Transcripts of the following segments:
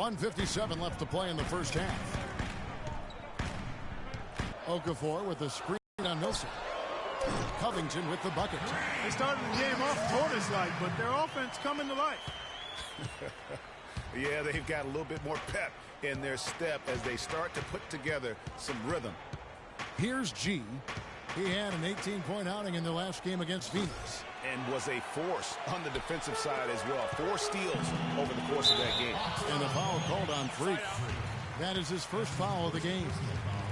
1:57 left to play in the first half. Okafor with the screen on Milson. Covington with the bucket. They started the game off tortoise-like, but their offense coming to life. Yeah, they've got a little bit more pep in their step as they start to put together some rhythm. Here's G. He had an 18-point outing in their last game against Phoenix. And was a force on the defensive side as well. 4 steals over the course of that game. And a foul called on Freak. That is his first foul of the game.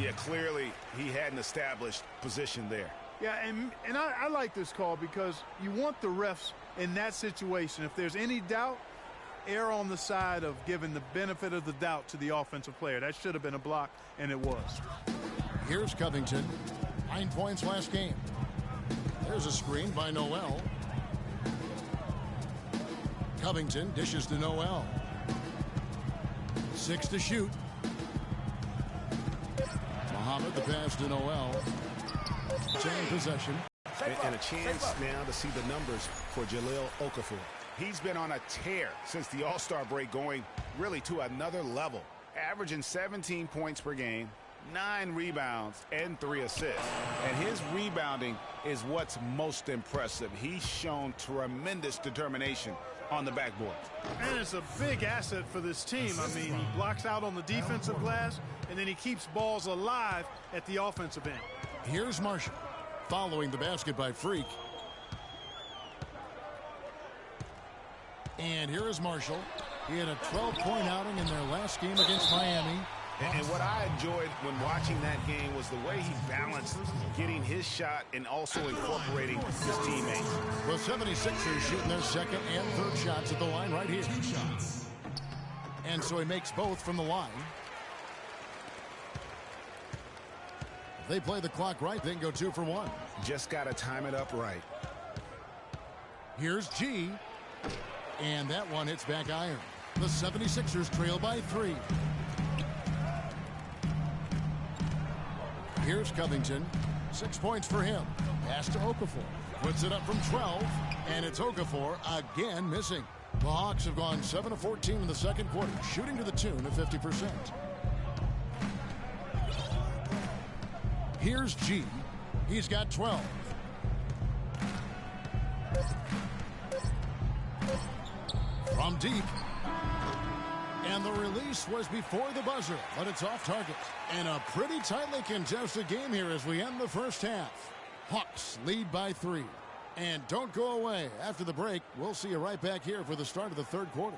Yeah, clearly he had an established position there. Yeah, and I like this call because you want the refs in that situation. If there's any doubt, err on the side of giving the benefit of the doubt to the offensive player. That should have been a block, and it was. Here's Covington. 9 points last game. There's a screen by Noel. Covington dishes to Noel. 6 to shoot. Muhammad the pass to Noel. 10 possession. And a chance now to see the numbers for Jahlil Okafor. He's been on a tear since the All-Star break, going really to another level. Averaging 17 points per game, 9 rebounds, and 3 assists. And his rebounding is what's most impressive. He's shown tremendous determination on the backboard. And it's a big asset for this team. I mean, he blocks out on the defensive glass, and then he keeps balls alive at the offensive end. Here's Marshall following the basket by Freak. And here is Marshall. He had a 12-point outing in their last game against Miami. And what I enjoyed when watching that game was the way he balanced getting his shot and also incorporating his teammates. The 76ers shooting their second and third shots at the line right here. And so he makes both from the line. If they play the clock right, they can go 2 for 1. Just got to time it up right. Here's G. And that one hits back iron. The 76ers trail by 3. Here's Covington. 6 points for him. Pass to Okafor. Puts it up from 12. And it's Okafor again missing. The Hawks have gone 7 of 14 in the second quarter, shooting to the tune of 50%. Here's G. He's got 12. From deep. And the release was before the buzzer, but it's off target. And a pretty tightly contested game here as we end the first half. Hawks lead by 3. And don't go away. After the break, we'll see you right back here for the start of the third quarter.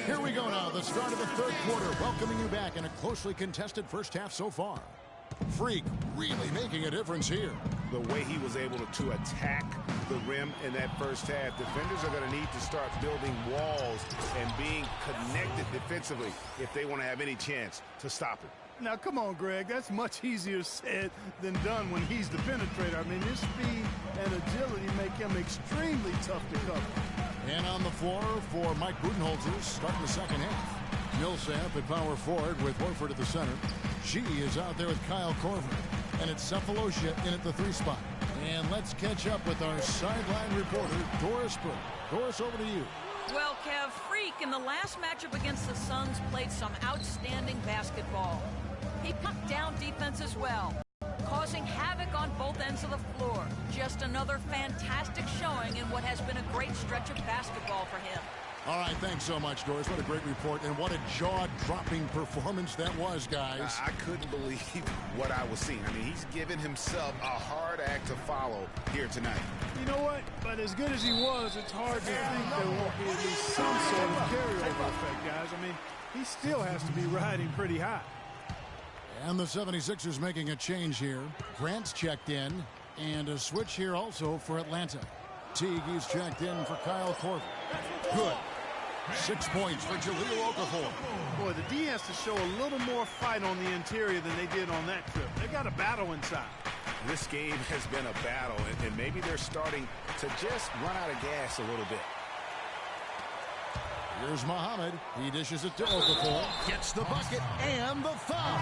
Here we go now, the start of the third quarter, welcoming you back in a closely contested first half so far. Freak really making a difference here. The way he was able to attack the rim in that first half, defenders are going to need to start building walls and being connected defensively if they want to have any chance to stop it. Now, come on, Greg. That's much easier said than done when he's the penetrator. I mean, his speed and agility make him extremely tough to cover. And on the floor for Mike Budenholzer, starting the second half. Millsap at power forward with Horford at the center. G is out there with Kyle Korver. And it's Cephalosha in at the 3 spot. And let's catch up with our sideline reporter, Doris Burke. Doris, over to you. Well, Kev, Freak in the last matchup against the Suns played some outstanding basketball. He knocked down defense as well, causing havoc on both ends of the floor. Just another fantastic showing in what has been a great stretch of basketball for him. All right, thanks so much, Doris. What a great report, and what a jaw-dropping performance that was, guys. I couldn't believe what I was seeing. I mean, he's given himself a hard act to follow here tonight. You know what? But as good as he was, it's hard to think there won't be at least some sort of carryover effect, guys. I mean, he still has to be riding pretty high. And the 76ers making a change here. Grant's checked in, and a switch here also for Atlanta. Teague is checked in for Kyle Korver. Good. 6 points for Jahlil Okafor. Boy, the D has to show a little more fight on the interior than they did on that trip. They got a battle inside. This game has been a battle, and maybe they're starting to just run out of gas a little bit. Here's Muhammad. He dishes it to Okafor. Gets the bucket and the foul.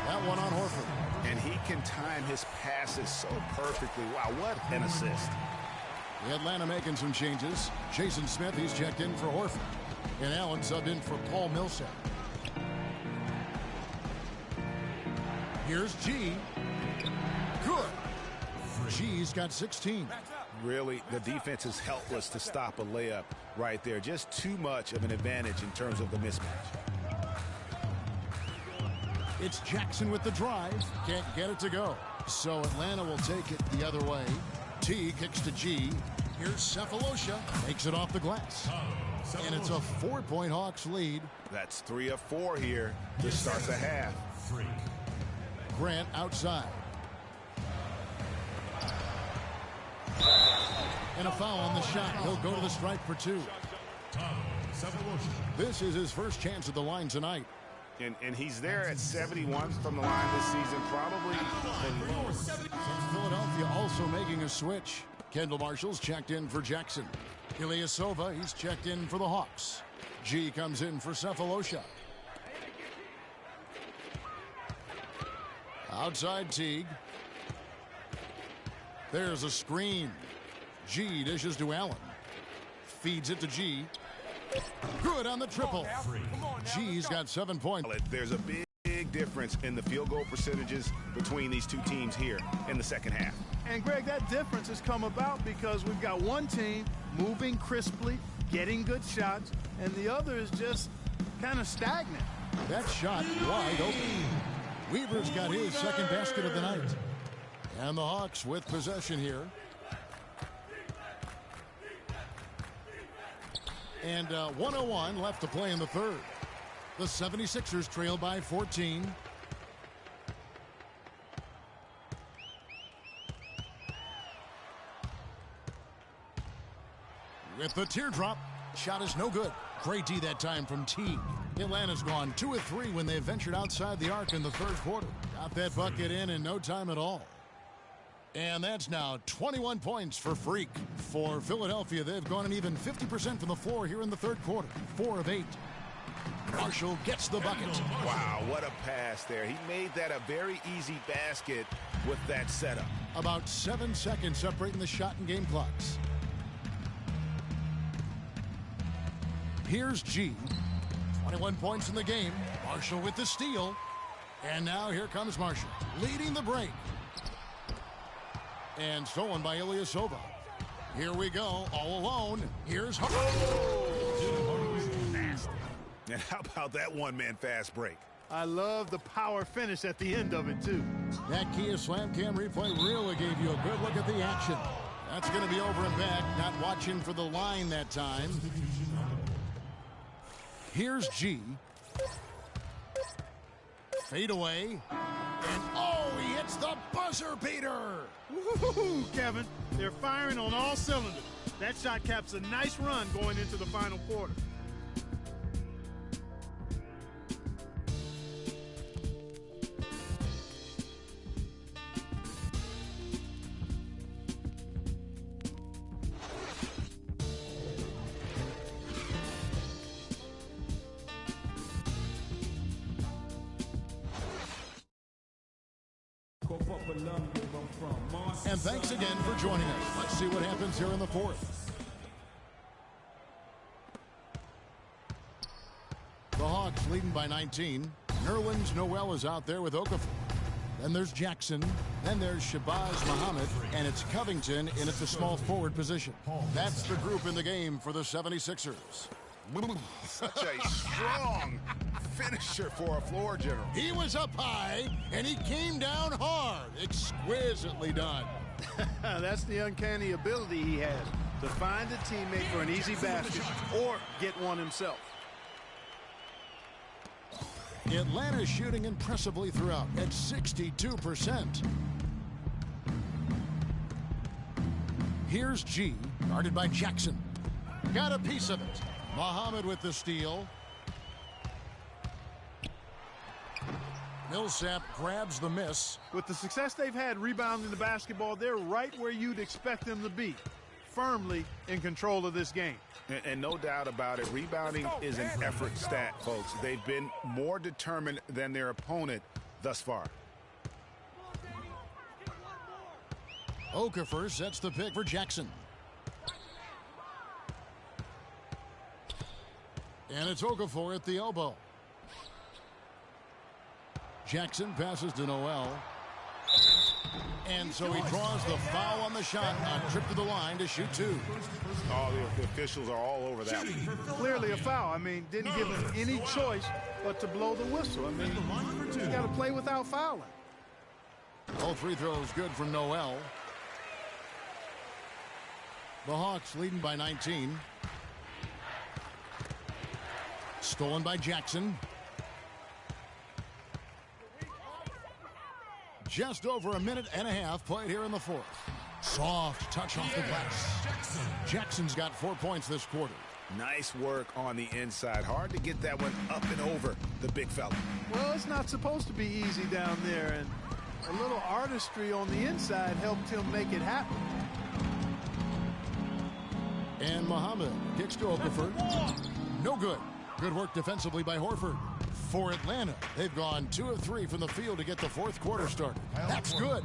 That one on Horford. And he can time his passes so perfectly. Wow, what an assist. Atlanta making some changes. Jason Smith, he's checked in for Horford. And Allen subbed in for Paul Millsap. Here's G. Good. G's got 16. Really, the defense is helpless to stop a layup right there. Just too much of an advantage in terms of the mismatch. It's Jackson with the drive. Can't get it to go. So Atlanta will take it the other way. T kicks to G. Here's Cephalosha. Makes it off the glass. And it's a 4-point Hawks lead. That's 3 of 4 here to start the half. Grant outside. And a foul on the shot. He'll go to the stripe for 2. This is his first chance at the line tonight. And he's there at 71 from the line this season, probably. Philadelphia also making a switch. Kendall Marshall's checked in for Jackson. Ilyasova, he's checked in for the Hawks. G comes in for Cephalosha. Outside Teague. There's a screen. G dishes to Allen. Feeds it to G. Good on the triple. G's got 7 points. There's a big difference in the field goal percentages between these two teams here in the second half. And, Greg, that difference has come about because we've got one team moving crisply, getting good shots, and the other is just kind of stagnant. That shot wide open. Weaver's got his second basket of the night. And the Hawks with possession here. And 1:01 left to play in the third. The 76ers trail by 14. With the teardrop, shot is no good. Great D that time from Teague. Atlanta's gone 2 of 3 when they ventured outside the arc in the third quarter. Got that bucket in no time at all. And that's now 21 points for Freak. For Philadelphia, they've gone an even 50% from the floor here in the third quarter. 4 of 8. Marshall gets the bucket. Wow, what a pass there. He made that a very easy basket with that setup. About 7 seconds separating the shot and game clocks. Here's G. 21 points in the game. Marshall with the steal. And now here comes Marshall, leading the break. And stolen by Ilyasova. Here we go, all alone. Here's Nasty. And how about that one-man fast break? I love the power finish at the end of it, too. That Kia Slam Cam replay really gave you a good look at the action. That's going to be over and back, not watching for the line that time. Here's G. Fade away. And oh, he hits the buzzer beater. Woo-hoo-hoo, Kevin. They're firing on all cylinders. That shot caps a nice run going into the final quarter. And thanks again for joining us. Let's see what happens here in the fourth. The Hawks leading by 19. Nerlens Noel is out there with Okafor. Then there's Jackson. Then there's Shabazz Muhammad. And it's Covington in at the small forward position. That's the group in the game for the 76ers. Such a strong finisher for a floor general. He was up high, and he came down hard. Exquisitely done. That's the uncanny ability he has to find a teammate for an easy basket or get one himself. Atlanta shooting impressively throughout at 62%. Here's G, guarded by Jackson. Got a piece of it. Muhammad with the steal. Millsap grabs the miss. With the success they've had rebounding the basketball, they're right where you'd expect them to be, firmly in control of this game. And no doubt about it, rebounding is an effort stat, folks. They've been more determined than their opponent thus far. Okafor sets the pick for Jackson. And it's Okafor at the elbow. Jackson passes to Noel. And so he draws the foul on the shot. A trip to the line to shoot two. Oh, the officials are all over that one. Clearly a foul. I mean, didn't give him any choice but to blow the whistle. I mean, you got to play without fouling. All free throws good from Noel. The Hawks leading by 19. Stolen by Jackson. Just over a minute and a half played here in the fourth. Soft touch off the glass. Jackson's got 4 points this quarter. Nice work on the inside. Hard to get that one up and over the big fella. Well, it's not supposed to be easy down there, and a little artistry on the inside helped him make it happen. And Muhammad kicks to Okafor. No good. Good work defensively by Horford. For Atlanta, they've gone 2 of 3 from the field to get the fourth quarter started. That's good.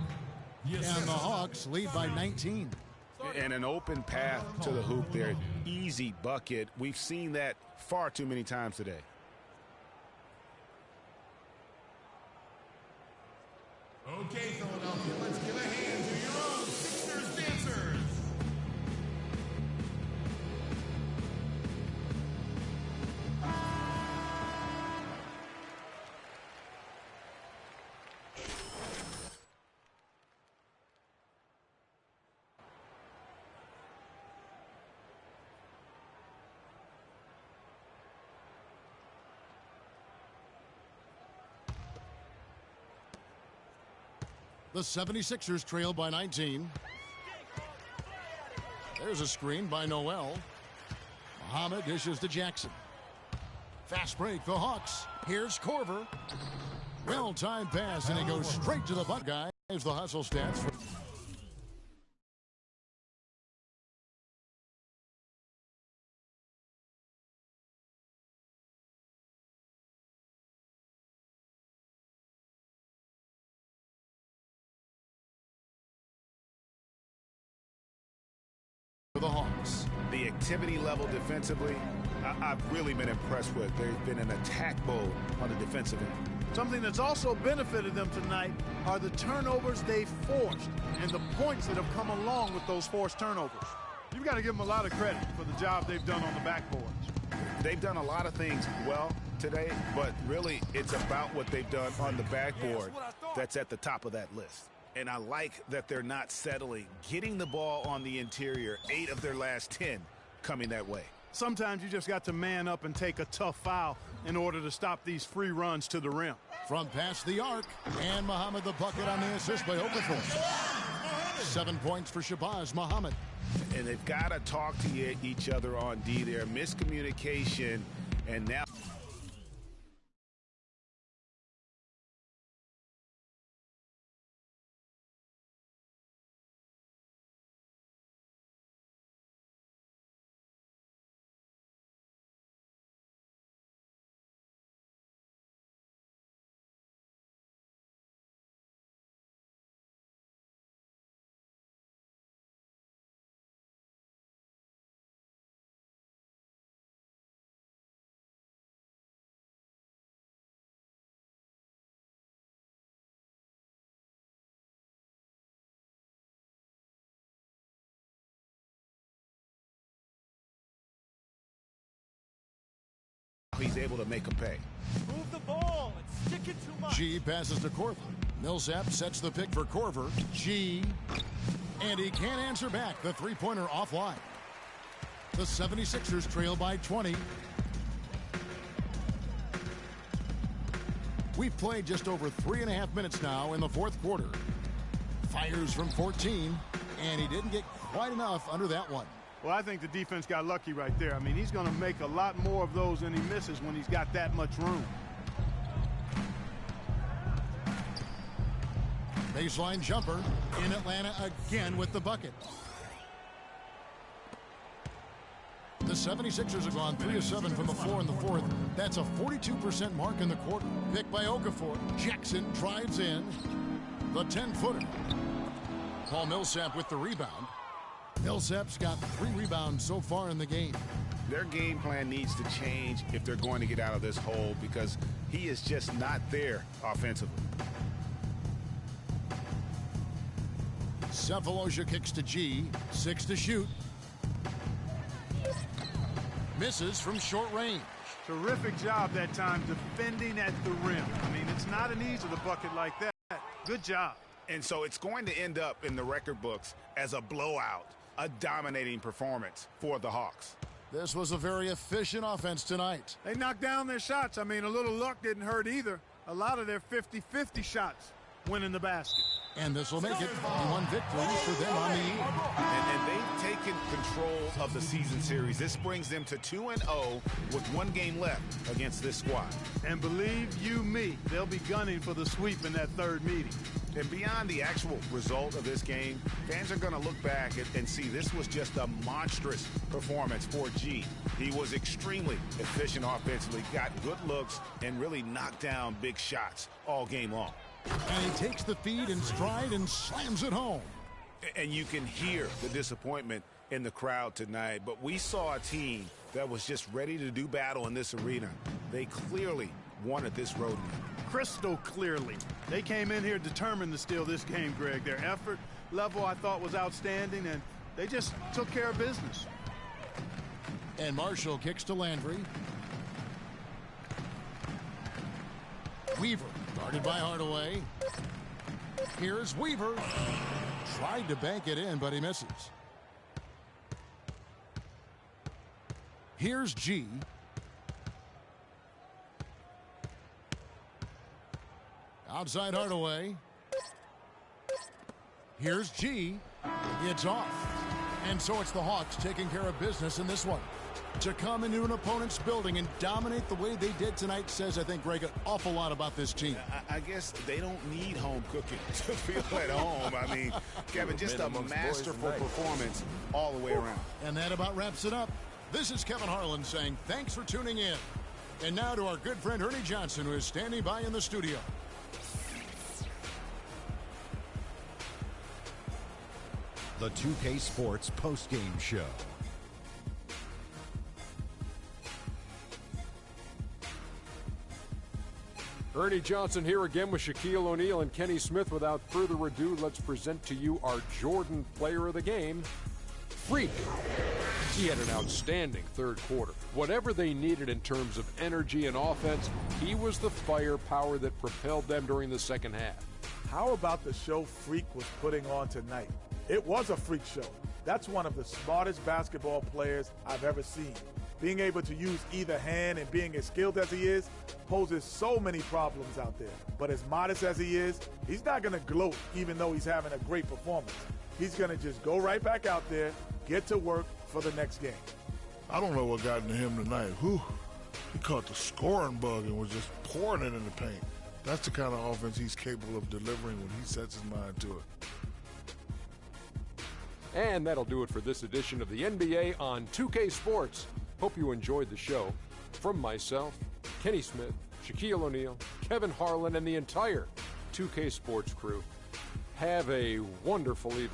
And the Hawks lead by 19. And an open path to the hoop there. Easy bucket. We've seen that far too many times today. Okay, Philadelphia, let's give a hand to your own Sixers dancers. The 76ers trail by 19. There's a screen by Noel. Muhammad dishes to Jackson. Fast break, the Hawks. Here's Korver. Well-timed pass, and he goes straight to the butt guy. There's the hustle stats for the Hawks. The activity level defensively, I've really been impressed with. There's been an attack mode on the defensive end. Something that's also benefited them tonight are the turnovers they've forced and the points that have come along with those forced turnovers. You've got to give them a lot of credit for the job they've done on the backboards. They've done a lot of things well today, but really it's about what they've done on the backboard that's at the top of that list. And I like that they're not settling. Getting the ball on the interior, 8 of their last 10 coming that way. Sometimes you just got to man up and take a tough foul in order to stop these free runs to the rim. From past the arc, and Muhammad the bucket on the assist by Okafor. 7 points for Shabazz Muhammad. And they've got to talk to each other on D there. Miscommunication, and now he's able to make a pay. Move the ball and stick it too much. G passes to Korver. Millsap sets the pick for Korver. G. And he can't answer back. The three-pointer offline. The 76ers trail by 20. We've played just over 3.5 minutes now in the fourth quarter. Fires from 14, and he didn't get quite enough under that one. Well, I think the defense got lucky right there. I mean, he's going to make a lot more of those than he misses when he's got that much room. Baseline jumper in Atlanta again with the bucket. The 76ers have gone 3 of 7 from the floor in the fourth. That's a 42% mark in the quarter. Picked by Okafor. Jackson drives in. The 10-footer. Paul Millsap with the rebound. Millsap's got 3 rebounds so far in the game. Their game plan needs to change if they're going to get out of this hole because he is just not there offensively. Cephalosha kicks to G. 6 to shoot. Misses from short range. Terrific job that time defending at the rim. I mean, it's not an easy to bucket like that. Good job. And so it's going to end up in the record books as a blowout, a dominating performance for the Hawks. This was a very efficient offense tonight. They knocked down their shots. I mean, a little luck didn't hurt either. A lot of their 50-50 shots went in the basket. And this will make it 51 victories for them on the year. And they've taken control of the season series. This brings them to 2-0 with 1 game left against this squad. And believe you me, they'll be gunning for the sweep in that third meeting. And beyond the actual result of this game, fans are going to look back and see this was just a monstrous performance for G. He was extremely efficient offensively, got good looks, and really knocked down big shots all game long. And he takes the feed in stride and slams it home. And you can hear the disappointment in the crowd tonight. But we saw a team that was just ready to do battle in this arena. They clearly wanted this road win. Crystal clearly. They came in here determined to steal this game, Greg. Their effort level, I thought, was outstanding, and they just took care of business. And Marshall kicks to Landry. Weaver, guarded by Hardaway. Here's Weaver. Tried to bank it in, but he misses. Here's G. Outside Hardaway. Here's G. It's off. And so it's the Hawks taking care of business in this one. To come into an opponent's building and dominate the way they did tonight says, I think, Greg, an awful lot about this team. I guess they don't need home cooking to feel at home. I mean, Kevin, just a masterful performance all the way around. And that about wraps it up. This is Kevin Harlan saying thanks for tuning in. And now to our good friend Ernie Johnson, who is standing by in the studio. The 2K Sports postgame show. Ernie Johnson here again with Shaquille O'Neal and Kenny Smith. Without further ado, let's present to you our Jordan player of the game, Freak. He had an outstanding third quarter. Whatever they needed in terms of energy and offense, he was the firepower that propelled them during the second half. How about the show Freak was putting on tonight? It was a freak show. That's one of the smartest basketball players I've ever seen. Being able to use either hand and being as skilled as he is poses so many problems out there. But as modest as he is, he's not going to gloat even though he's having a great performance. He's going to just go right back out there, get to work for the next game. I don't know what got into him tonight. Whew. He caught the scoring bug and was just pouring it in the paint. That's the kind of offense he's capable of delivering when he sets his mind to it. And that'll do it for this edition of the NBA on 2K Sports. Hope you enjoyed the show. From myself, Kenny Smith, Shaquille O'Neal, Kevin Harlan, and the entire 2K Sports crew, have a wonderful evening.